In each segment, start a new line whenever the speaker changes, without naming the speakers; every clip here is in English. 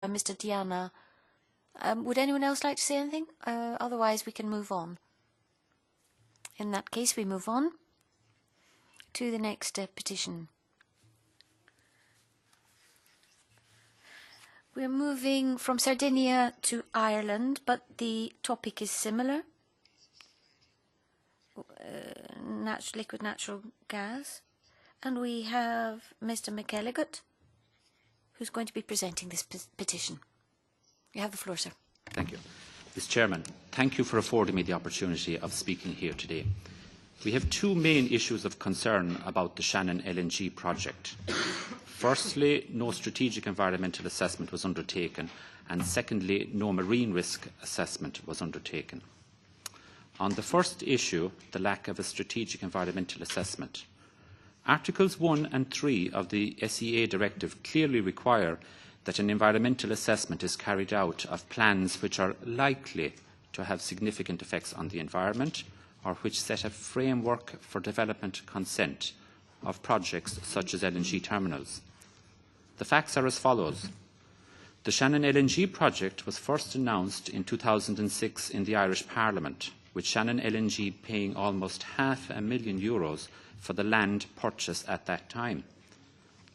Mr. Diana. Would anyone else like to say anything? Otherwise, we can move on. In that case, we move on to the next petition. We're moving from Sardinia to Ireland, but the topic is similar. Liquid natural gas. And we have Mr. McElligott, who's going to be presenting this petition. You have the floor, sir.
Thank you. Mr. Chairman, thank you for affording me the opportunity of speaking here today. We have two main issues of concern about the Shannon LNG project. Firstly, no strategic environmental assessment was undertaken, and secondly, no marine risk assessment was undertaken. On the first issue, the lack of a strategic environmental assessment, Articles 1 and 3 of the SEA Directive clearly require that an environmental assessment is carried out of plans which are likely to have significant effects on the environment or which set a framework for development consent of projects such as LNG terminals. The facts are as follows. The Shannon LNG project was first announced in 2006 in the Irish Parliament, with Shannon LNG paying almost €500,000 for the land purchase at that time.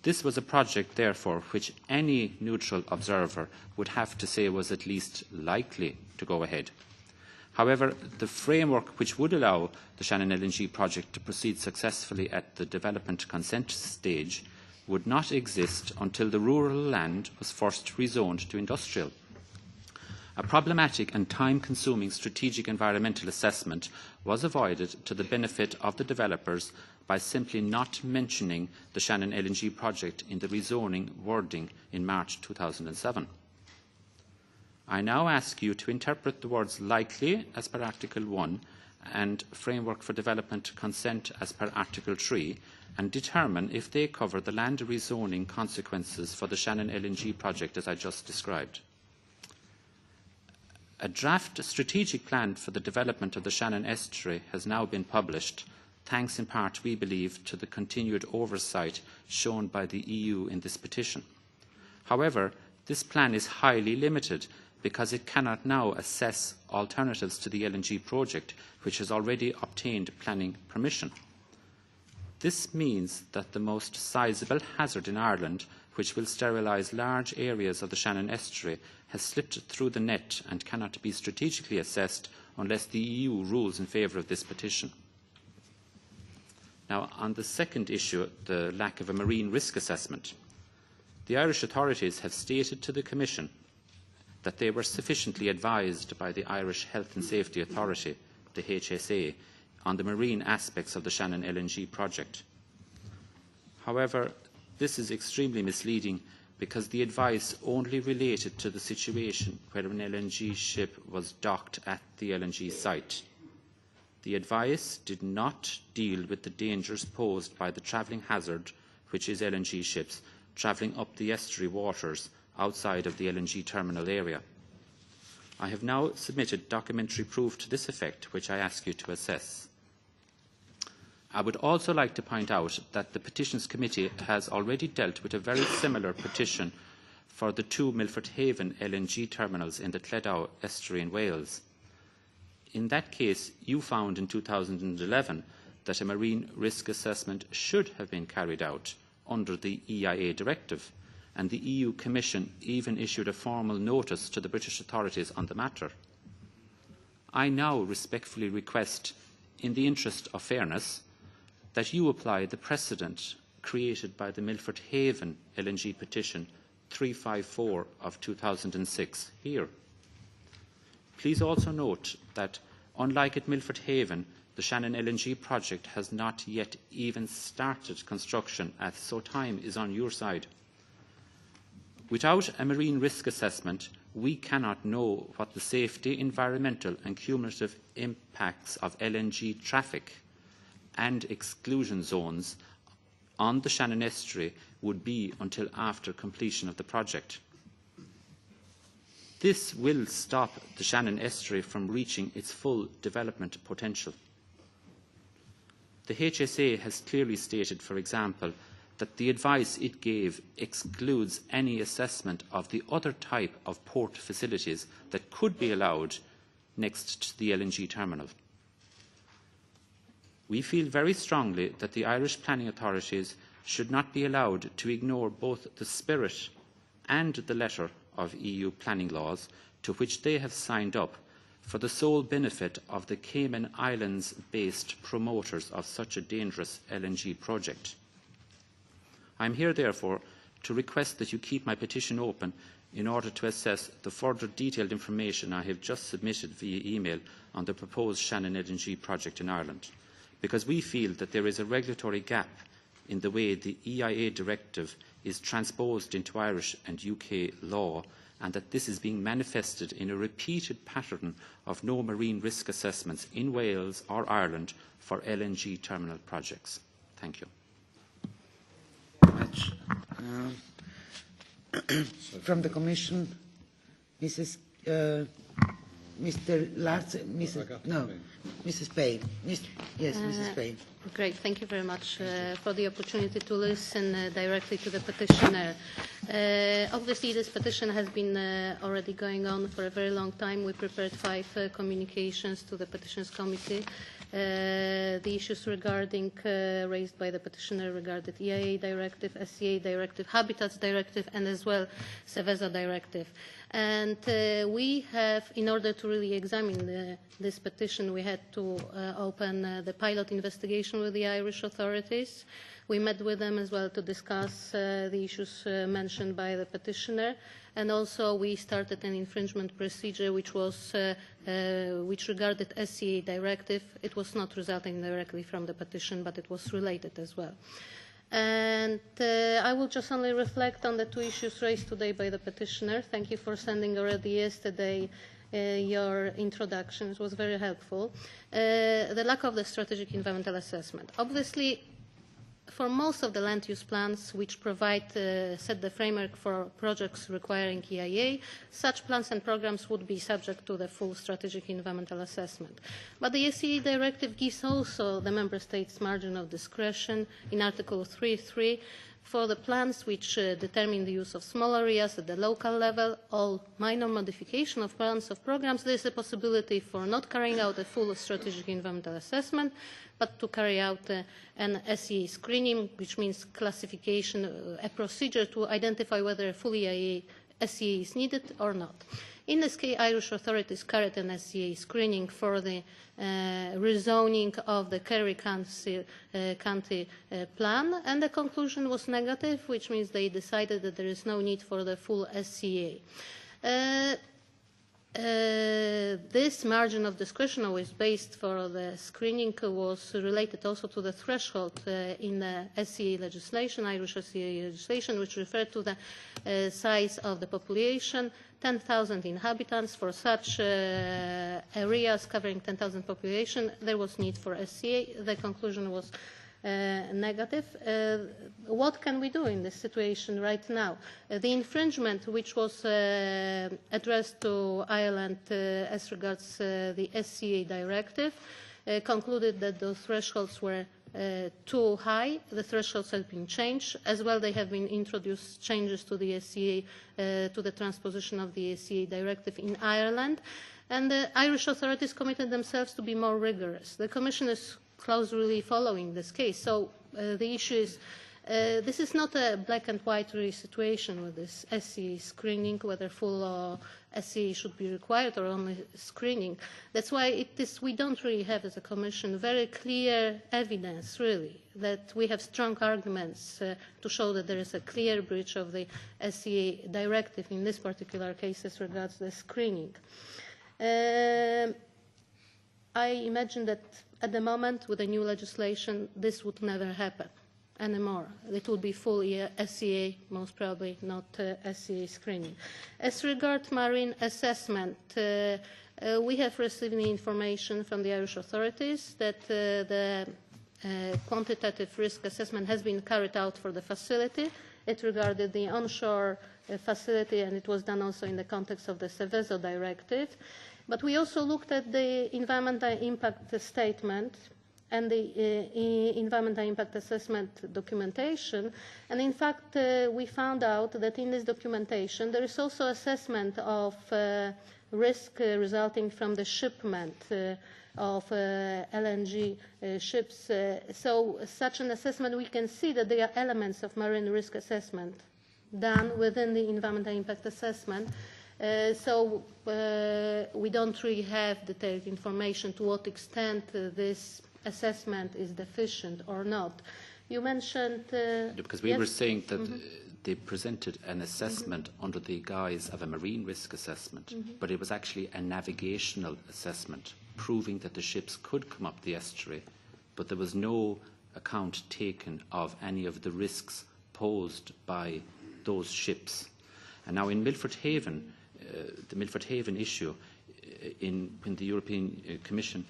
This was a project, therefore, which any neutral observer would have to say was at least likely to go ahead. However, the framework which would allow the Shannon LNG project to proceed successfully at the development consent stage would not exist until the rural land was first rezoned to industrial. A problematic and time-consuming strategic environmental assessment was avoided to the benefit of the developers by simply not mentioning the Shannon LNG project in the rezoning wording in March 2007. I now ask you to interpret the words likely as per Article 1 and framework for development consent as per Article 3 and determine if they cover the land rezoning consequences for the Shannon LNG project as I just described. A draft strategic plan for the development of the Shannon Estuary has now been published, thanks in part, we believe, to the continued oversight shown by the EU in this petition. However, this plan is highly limited because it cannot now assess alternatives to the LNG project, which has already obtained planning permission. This means that the most sizeable hazard in Ireland, which will sterilise large areas of the Shannon Estuary, has slipped through the net and cannot be strategically assessed unless the EU rules in favour of this petition. Now, on the second issue, the lack of a marine risk assessment, the Irish authorities have stated to the Commission that they were sufficiently advised by the Irish Health and Safety Authority, the HSA, on the marine aspects of the Shannon LNG project. However, this is extremely misleading because the advice only related to the situation where an LNG ship was docked at the LNG site. The advice did not deal with the dangers posed by the travelling hazard, which is LNG ships travelling up the estuary waters outside of the LNG terminal area. I have now submitted documentary proof to this effect, which I ask you to assess. I would also like to point out that the Petitions Committee has already dealt with a very similar petition for the two Milford Haven LNG terminals in the Cleddau estuary in Wales. In that case, you found in 2011 that a marine risk assessment should have been carried out under the EIA directive, and the EU Commission even issued a formal notice to the British authorities on the matter. I now respectfully request, in the interest of fairness, that you apply the precedent created by the Milford Haven LNG petition 354 of 2006 here. Please also note that, unlike at Milford Haven, the Shannon LNG project has not yet even started construction, so time is on your side. Without a marine risk assessment, we cannot know what the safety, environmental and cumulative impacts of LNG traffic and exclusion zones on the Shannon Estuary would be until after completion of the project. This will stop the Shannon Estuary from reaching its full development potential. The HSA has clearly stated, for example, that the advice it gave excludes any assessment of the other type of port facilities that could be allowed next to the LNG terminal. We feel very strongly that the Irish planning authorities should not be allowed to ignore both the spirit and the letter of EU planning laws to which they have signed up for the sole benefit of the Cayman Islands-based promoters of such a dangerous LNG project. I am here, therefore, to request that you keep my petition open in order to assess the further detailed information I have just submitted via email on the proposed Shannon LNG project in Ireland, because we feel that there is a regulatory gap in the way the EIA directive is transposed into Irish and UK law, and that this is being manifested in a repeated pattern of no marine risk assessments in Wales or Ireland for LNG terminal projects. Thank you.
Much. From the Commission, Mrs. Mr. Larsen, Mrs. Payne. Yes, Mrs. Payne.
Great, thank you very much for the opportunity to listen directly to the petitioner. Obviously, this petition has been already going on for a very long time. We prepared 5 communications to the Petitions Committee. The issues regarding raised by the petitioner regarded EIA Directive, SCA Directive, Habitats Directive, and as well Seveso Directive. And we have, in order to really examine this petition, we had to open the pilot investigation with the Irish authorities. We met with them as well to discuss the issues mentioned by the petitioner, and also we started an infringement procedure which was which regarded SCA Directive. It was not resulting directly from the petition, but it was related as well. And I will just only reflect on the 2 issues raised today by the petitioner. Thank you for sending already yesterday your introduction. It was very helpful. The lack of the strategic environmental assessment. Obviously, for most of the land use plans which provide, set the framework for projects requiring EIA, such plans and programs would be subject to the full strategic environmental assessment. But the SCA directive gives also the member states margin of discretion in Article 3.3 for the plans which determine the use of small areas at the local level, all minor modification of plans of programs. There is a possibility for not carrying out a full strategic environmental assessment, but to carry out an SEA screening, which means classification, a procedure to identify whether a full SEA is needed or not. In this case, Irish authorities carried an SEA screening for the rezoning of the Kerry County plan, and the conclusion was negative, which means they decided that there is no need for the full SCA. This margin of discretion was based for the screening was related also to the threshold in the SCA legislation, Irish SCA legislation, which referred to the size of the population, 10,000 inhabitants. For such areas covering 10,000 population, there was need for SCA. The conclusion was negative. What can we do in this situation right now? The infringement which was addressed to Ireland as regards the SCA directive concluded that those thresholds were too high. The thresholds have been changed. As well, they have been introduced changes to the SCA, to the transposition of the SCA directive in Ireland. And the Irish authorities committed themselves to be more rigorous. The Commission is closely following this case. So the issue is, this is not a black and white really situation with this SCA screening, whether full SCA should be required or only screening. That's why we don't really have, as a Commission, very clear evidence, really, that we have strong arguments to show that there is a clear breach of the SCA directive in this particular case as regards the screening. I imagine that at the moment, with the new legislation, this would never happen anymore. It will be full SCA, most probably not SCA screening. As regards marine assessment, we have received the information from the Irish authorities that the quantitative risk assessment has been carried out for the facility. It regarded the onshore facility, and it was done also in the context of the Seveso directive. But we also looked at the environmental impact statement, and the environmental impact assessment documentation. And in fact, we found out that in this documentation there is also assessment of risk resulting from the shipment of LNG ships. So such an assessment, we can see that there are elements of marine risk assessment done within the environmental impact assessment. So we don't really have detailed information to what extent this assessment is deficient or not. You mentioned...
because we were saying that they presented an assessment under the guise of a marine risk assessment, but it was actually a navigational assessment, proving that the ships could come up the estuary, but there was no account taken of any of the risks posed by those ships. And now in Milford Haven, the Milford Haven issue, when the European Commission,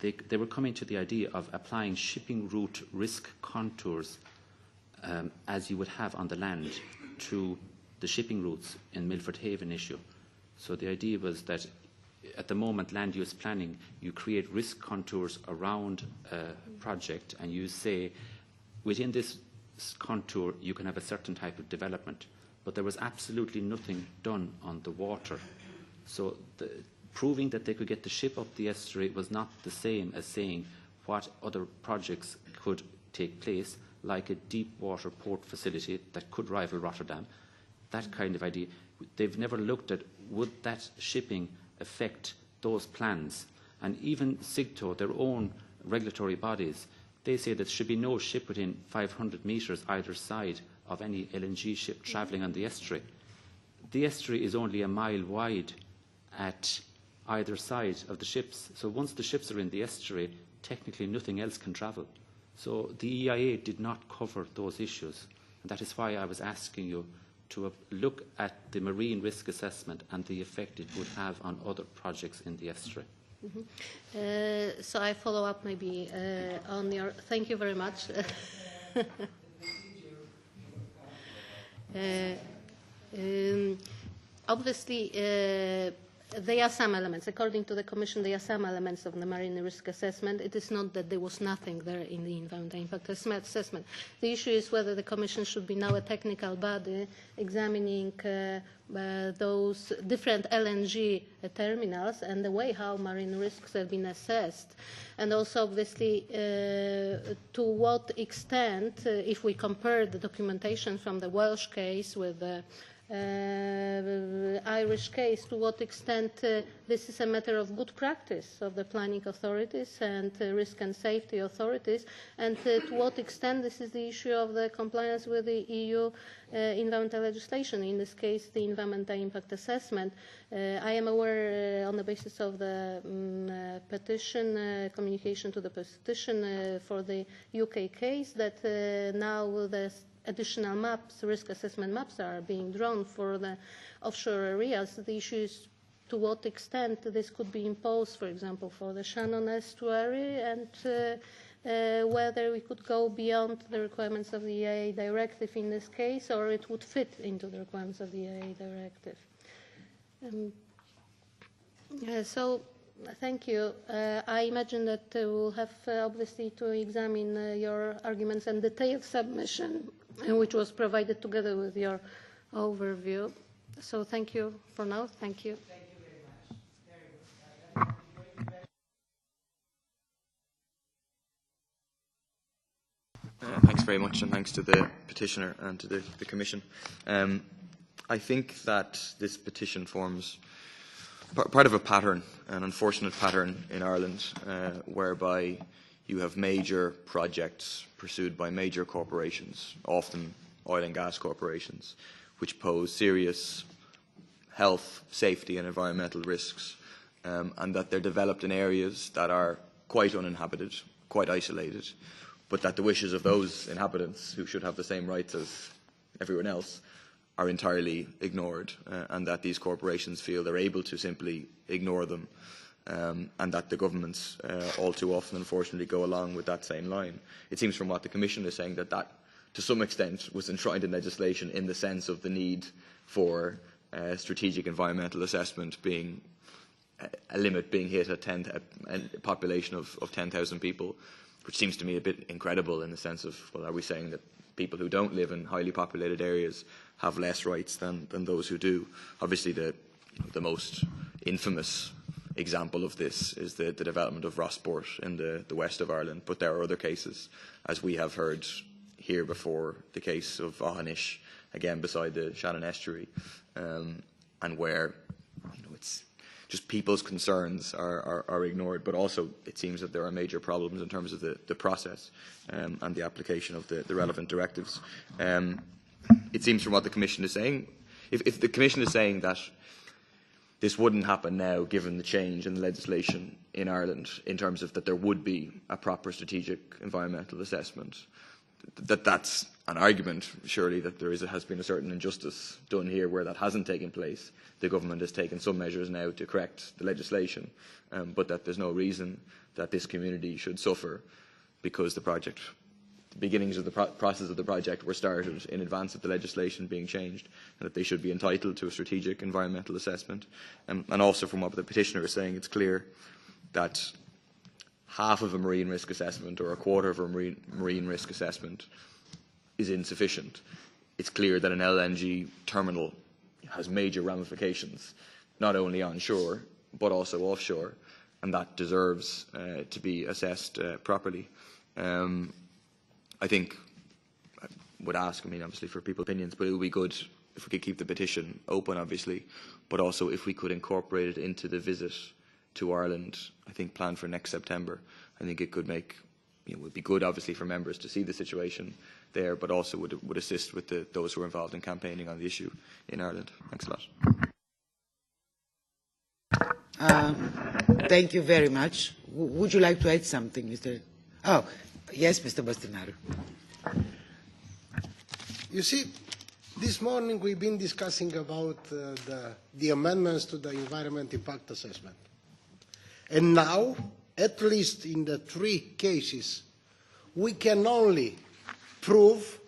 they were coming to the idea of applying shipping route risk contours as you would have on the land to the shipping routes in Milford Haven issue. So the idea was that at the moment, land use planning, you create risk contours around a project and you say, within this contour, you can have a certain type of development. But there was absolutely nothing done on the water. So proving that they could get the ship up the estuary was not the same as saying what other projects could take place, like a deep water port facility that could rival Rotterdam, that kind of idea. They've never looked at would that shipping affect those plans. And even SIGTO, their own regulatory bodies, they say there should be no ship within 500 metres either side of any LNG ship travelling on the estuary. The estuary is only a mile wide at either side of the ships. So once the ships are in the estuary, technically nothing else can travel. So the EIA did not cover those issues. And that is why I was asking you to look at the marine risk assessment and the effect it would have on other projects in the estuary.
So I follow up maybe on your... Thank you very much. Obviously, there are some elements. According to the Commission, there are some elements of the marine risk assessment. It is not that there was nothing there in the environmental impact assessment. The issue is whether the Commission should be now a technical body examining those different LNG terminals and the way how marine risks have been assessed. And also, obviously, to what extent, if we compare the documentation from the Welsh case with the Irish case, to what extent this is a matter of good practice of the planning authorities and risk and safety authorities, and to what extent this is the issue of the compliance with the EU environmental legislation, in this case the environmental impact assessment. I am aware on the basis of the petition, communication to the petition for the UK case, that now the additional maps, risk assessment maps, are being drawn for the offshore areas. The issue is to what extent this could be imposed, for example, for the Shannon Estuary, and whether we could go beyond the requirements of the EIA directive in this case, or it would fit into the requirements of the EIA directive. So, thank you. I imagine that we'll have obviously to examine your arguments and detailed submission, which was provided together with your overview. So thank you for now. Thank you.
Thank you very much.
Thanks very much, and thanks to the petitioner and to the Commission. I think that this petition forms part of a pattern, an unfortunate pattern in Ireland, whereby you have major projects pursued by major corporations, often oil and gas corporations, which pose serious health, safety and environmental risks, and that they're developed in areas that are quite uninhabited, quite isolated, but that the wishes of those inhabitants, who should have the same rights as everyone else, are entirely ignored, and that these corporations feel they're able to simply ignore them, and that the governments all too often, unfortunately, go along with that same line. It seems from what the Commission is saying that to some extent, was enshrined in legislation in the sense of the need for strategic environmental assessment being a limit being hit at a population of 10,000 people, which seems to me a bit incredible in the sense of, well, are we saying that people who don't live in highly populated areas have less rights than those who do? Obviously, the most infamous example of this is the development of Rossport in the west of Ireland, but there are other cases, as we have heard here before, the case of Ohanish, again beside the Shannon Estuary, and where it's just people's concerns are ignored, but also it seems that there are major problems in terms of the process and the application of the relevant directives. It seems from what the Commission is saying, if the Commission is saying that this wouldn't happen now, given the change in the legislation in Ireland, in terms of that there would be a proper strategic environmental assessment, that's an argument, surely, that has been a certain injustice done here where that hasn't taken place. The government has taken some measures now to correct the legislation, but that there's no reason that this community should suffer because the beginnings of the process of the project were started in advance of the legislation being changed, and that they should be entitled to a strategic environmental assessment. And also, from what the petitioner is saying, it's clear that half of a marine risk assessment or a quarter of a marine risk assessment is insufficient. It's clear that an LNG terminal has major ramifications, not only onshore but also offshore, and that deserves to be assessed properly. I think I would ask, obviously for people's opinions, but it would be good if we could keep the petition open, obviously, but also if we could incorporate it into the visit to Ireland, I think planned for next September. I think it could would be good, obviously, for members to see the situation there, but also would assist with those who are involved in campaigning on the issue in Ireland. Thanks a lot.
Thank you very much. Would you like to add something, Mr.? Oh, yes, Mr. Bostinaru.
You see, this morning we've been discussing about the amendments to the Environment Impact Assessment. And now, at least in the 3 cases, we can only prove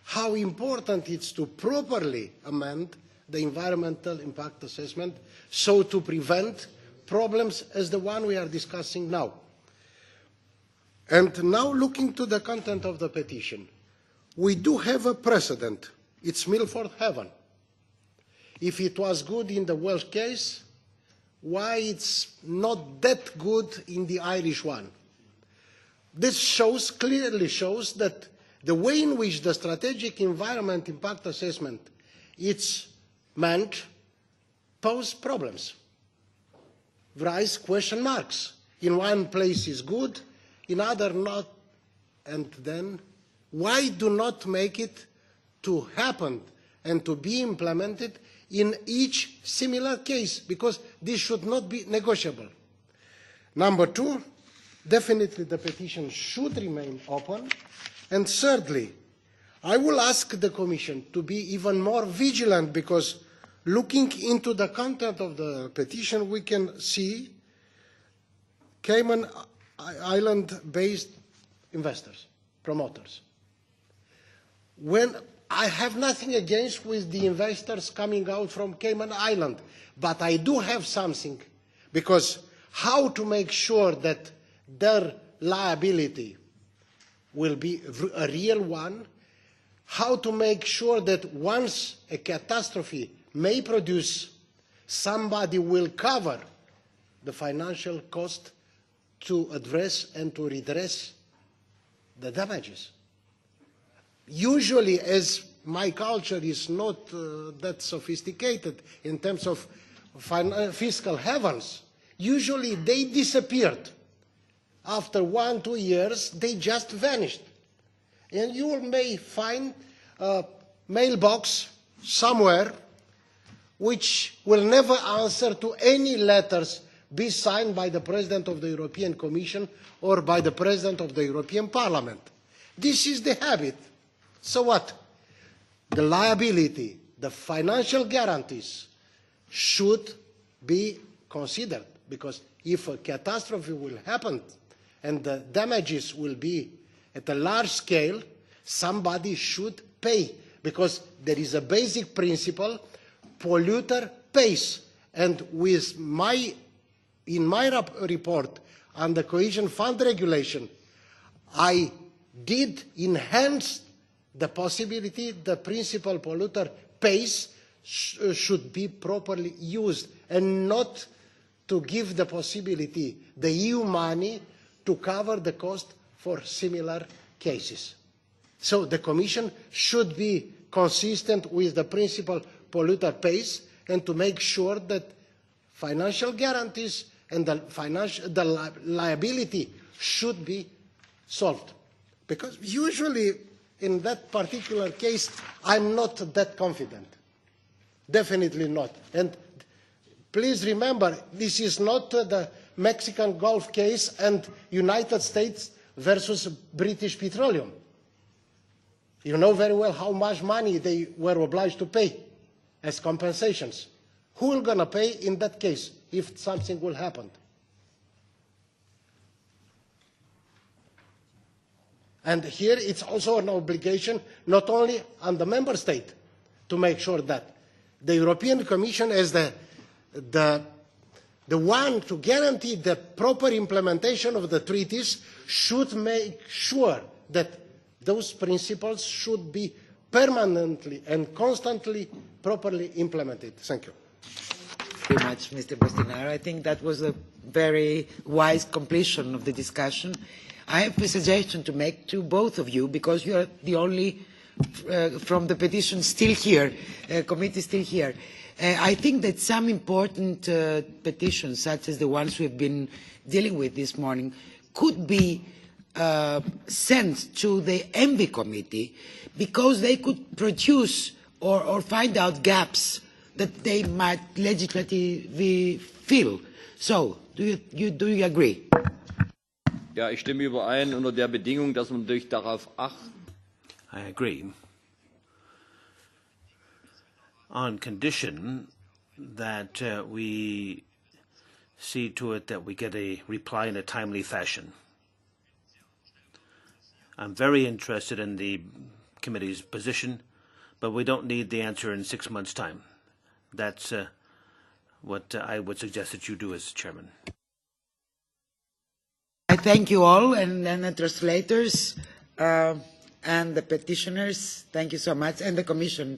how important it is to properly amend the Environmental Impact Assessment so to prevent problems as the one we are discussing now. And now, looking to the content of the petition, we do have a precedent. It's Milford Haven. If it was good in the Welsh case, why it's not that good in the Irish one? This clearly shows that the way in which the strategic environment impact assessment is meant pose problems, raise question marks. In one place is good, in other not, and then why do not make it to happen and to be implemented in each similar case? Because this should not be negotiable. Number 2, definitely the petition should remain open. And thirdly, I will ask the Commission to be even more vigilant, because looking into the content of the petition, we can see Cayman Island-based investors, promoters. When I have nothing against with the investors coming out from Cayman Island, but I do have something, because how to make sure that their liability will be a real one, how to make sure that once a catastrophe may produce, somebody will cover the financial cost to address and to redress the damages. Usually, as my culture is not that sophisticated in terms of fiscal havens, usually they disappeared. After 1-2 years, they just vanished. And you may find a mailbox somewhere which will never answer to any letters be signed by the President of the European Commission or by the President of the European Parliament. This is the habit. So what? The liability, the financial guarantees should be considered, because if a catastrophe will happen and the damages will be at a large scale, somebody should pay, because there is a basic principle, polluter pays. And in my report on the Cohesion Fund regulation, I did enhance the possibility the principal polluter pays should be properly used, and not to give the possibility, the EU money, to cover the cost for similar cases. So the Commission should be consistent with the principal polluter pays, and to make sure that financial guarantees and the liability should be solved. Because usually in that particular case, I'm not that confident. Definitely not. And please remember, this is not the Mexican Gulf case and United States versus British Petroleum. You know very well how much money they were obliged to pay as compensations. Who will gonna pay in that case if something will happen? And here it's also an obligation not only on the member state to make sure that the European Commission, as the one to guarantee the proper implementation of the treaties, should make sure that those principles should be permanently and constantly properly implemented. Thank you.
Thank you very much, Mr. Bostinaru. I think that was a very wise completion of the discussion. I have a suggestion to make to both of you, because you are the only from the petition still here, committee still here. I think that some important petitions, such as the ones we have been dealing with this morning, could be sent to the ENVI committee, because they could produce or find out gaps that they might legislatively fill. So, do you agree?
Ja, ich stimme überein unter der Bedingung, dass man natürlich darauf achtet.
I agree. On condition that we see to it that we get a reply in a timely fashion. I'm very interested in the committee's position, but we don't need the answer in 6 months' time. That's what I would suggest that you do as chairman.
I thank you all, and the translators and the petitioners. Thank you so much, and the Commission.